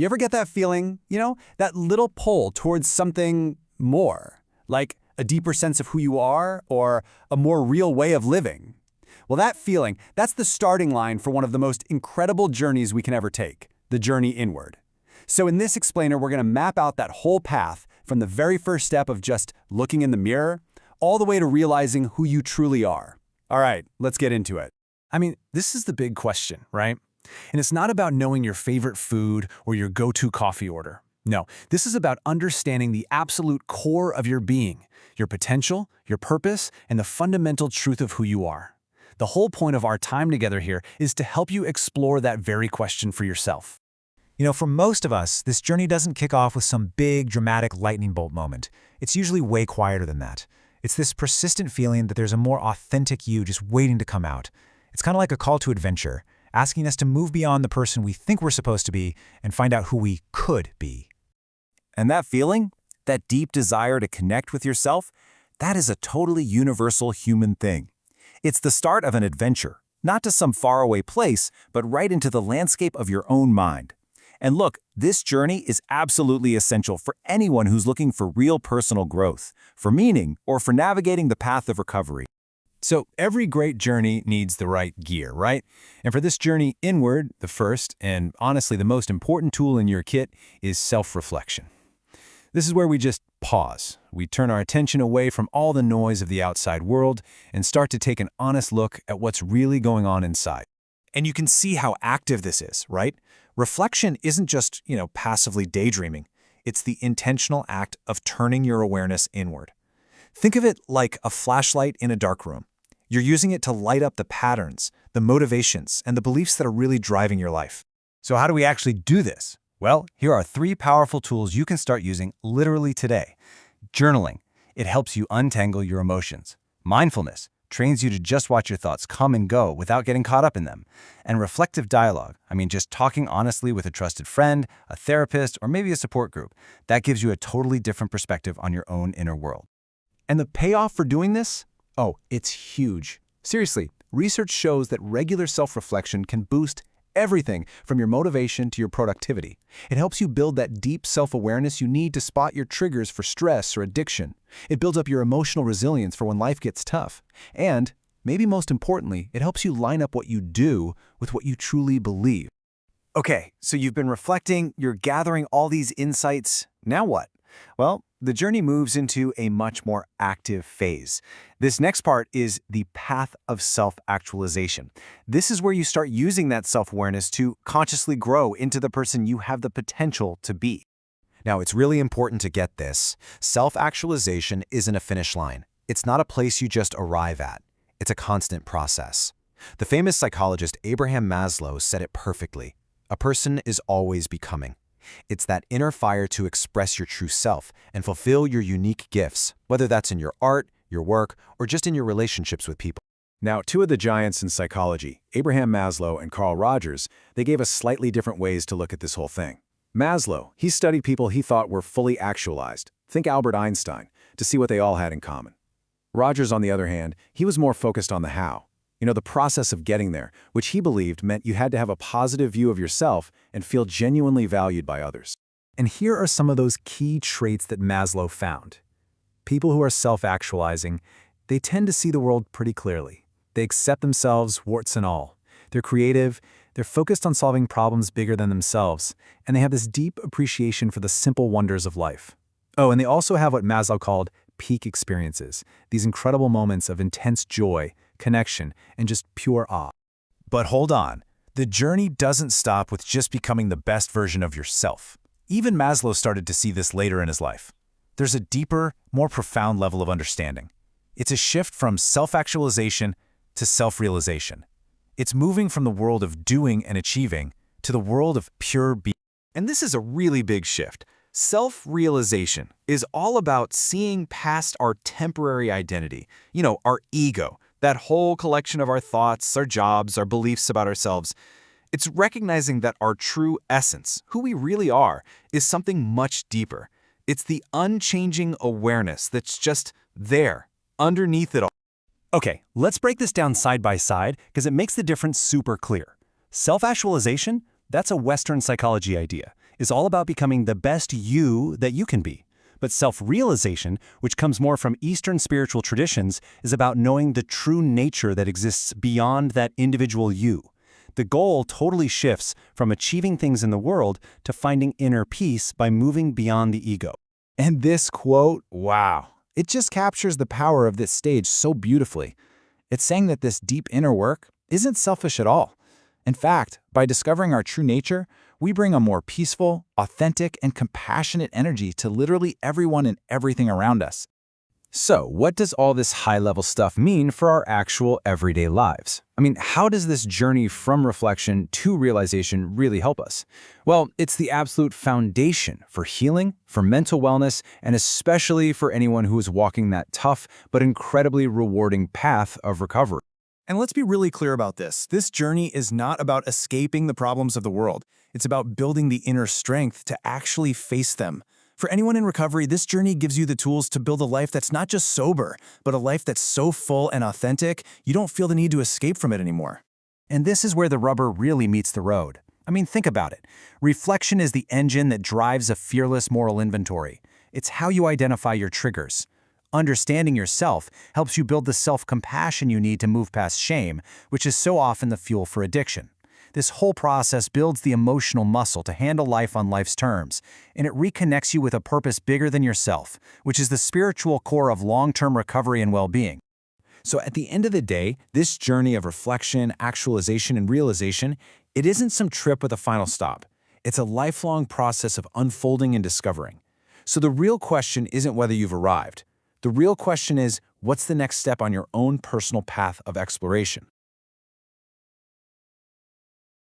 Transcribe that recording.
You ever get that feeling, that little pull towards something more, like a deeper sense of who you are or a more real way of living? Well, that feeling, that's the starting line for one of the most incredible journeys we can ever take, the journey inward. So in this explainer, we're going to map out that whole path from the very first step of just looking in the mirror all the way to realizing who you truly are. All right, let's get into it. I mean, this is the big question, right? And it's not about knowing your favorite food or your go-to coffee order. No, this is about understanding the absolute core of your being, your potential, your purpose, and the fundamental truth of who you are. The whole point of our time together here is to help you explore that very question for yourself. For most of us, this journey doesn't kick off with some big, dramatic lightning bolt moment. It's usually way quieter than that. It's this persistent feeling that there's a more authentic you just waiting to come out. It's kind of like a call to adventure, asking us to move beyond the person we think we're supposed to be and find out who we could be. And that feeling, that deep desire to connect with yourself, that is a totally universal human thing. It's the start of an adventure, not to some faraway place, but right into the landscape of your own mind. And look, this journey is absolutely essential for anyone who's looking for real personal growth, for meaning, or for navigating the path of recovery. So every great journey needs the right gear, right? And for this journey inward, the first and honestly the most important tool in your kit is self-reflection. This is where we just pause. We turn our attention away from all the noise of the outside world and start to take an honest look at what's really going on inside. And you can see how active this is, right? Reflection isn't just, passively daydreaming. It's the intentional act of turning your awareness inward. Think of it like a flashlight in a dark room. You're using it to light up the patterns, the motivations, and the beliefs that are really driving your life. So how do we actually do this? Well, here are 3 powerful tools you can start using literally today. Journaling. It helps you untangle your emotions. Mindfulness trains you to just watch your thoughts come and go without getting caught up in them. And reflective dialogue, just talking honestly with a trusted friend, a therapist, or maybe a support group, that gives you a totally different perspective on your own inner world. And the payoff for doing this? Oh, it's huge. Seriously, research shows that regular self-reflection can boost everything from your motivation to your productivity. It helps you build that deep self-awareness you need to spot your triggers for stress or addiction. It builds up your emotional resilience for when life gets tough. And, maybe most importantly, it helps you line up what you do with what you truly believe. Okay, so you've been reflecting, you're gathering all these insights. Now what? Well, the journey moves into a much more active phase. This next part is the path of self-actualization. This is where you start using that self-awareness to consciously grow into the person you have the potential to be. Now, it's really important to get this. Self-actualization isn't a finish line. It's not a place you just arrive at. It's a constant process. The famous psychologist Abraham Maslow said it perfectly. A person is always becoming. It's that inner fire to express your true self and fulfill your unique gifts, whether that's in your art, your work, or just in your relationships with people. Now, 2 of the giants in psychology, Abraham Maslow and Carl Rogers, they gave us slightly different ways to look at this whole thing. Maslow, he studied people he thought were fully actualized, think Albert Einstein, to see what they all had in common. Rogers, on the other hand, he was more focused on the how. The process of getting there, which he believed meant you had to have a positive view of yourself and feel genuinely valued by others. And here are some of those key traits that Maslow found. People who are self-actualizing, they tend to see the world pretty clearly. They accept themselves, warts and all. They're creative, they're focused on solving problems bigger than themselves, and they have this deep appreciation for the simple wonders of life. Oh, and they also have what Maslow called peak experiences, these incredible moments of intense joy, connection, and just pure awe. But hold on, the journey doesn't stop with just becoming the best version of yourself. Even Maslow started to see this later in his life. There's a deeper, more profound level of understanding. It's a shift from self-actualization to self-realization. It's moving from the world of doing and achieving to the world of pure being. And this is a really big shift. Self-realization is all about seeing past our temporary identity, our ego, that whole collection of our thoughts, our jobs, our beliefs about ourselves. It's recognizing that our true essence, who we really are, is something much deeper. It's the unchanging awareness that's just there, underneath it all. Okay, let's break this down side by side because it makes the difference super clear. Self-actualization, that's a Western psychology idea. is all about becoming the best you that you can be. But self-realization, which comes more from Eastern spiritual traditions, is about knowing the true nature that exists beyond that individual you. The goal totally shifts from achieving things in the world to finding inner peace by moving beyond the ego. And this quote, wow, it just captures the power of this stage so beautifully. It's saying that this deep inner work isn't selfish at all. In fact, by discovering our true nature, we bring a more peaceful, authentic, and compassionate energy to literally everyone and everything around us. So, what does all this high-level stuff mean for our actual everyday lives? I mean, how does this journey from reflection to realization really help us? Well, it's the absolute foundation for healing, for mental wellness, and especially for anyone who is walking that tough but incredibly rewarding path of recovery. And let's be really clear about this. This journey is not about escaping the problems of the world. It's about building the inner strength to actually face them. For anyone in recovery, this journey gives you the tools to build a life that's not just sober, but a life that's so full and authentic, you don't feel the need to escape from it anymore. And this is where the rubber really meets the road. I mean, think about it. Reflection is the engine that drives a fearless moral inventory. It's how you identify your triggers. Understanding yourself helps you build the self-compassion you need to move past shame, which is so often the fuel for addiction. This whole process builds the emotional muscle to handle life on life's terms, and it reconnects you with a purpose bigger than yourself, which is the spiritual core of long-term recovery and well-being. So at the end of the day, this journey of reflection, actualization, and realization, it isn't some trip with a final stop. It's a lifelong process of unfolding and discovering. So the real question isn't whether you've arrived. The real question is, what's the next step on your own personal path of exploration?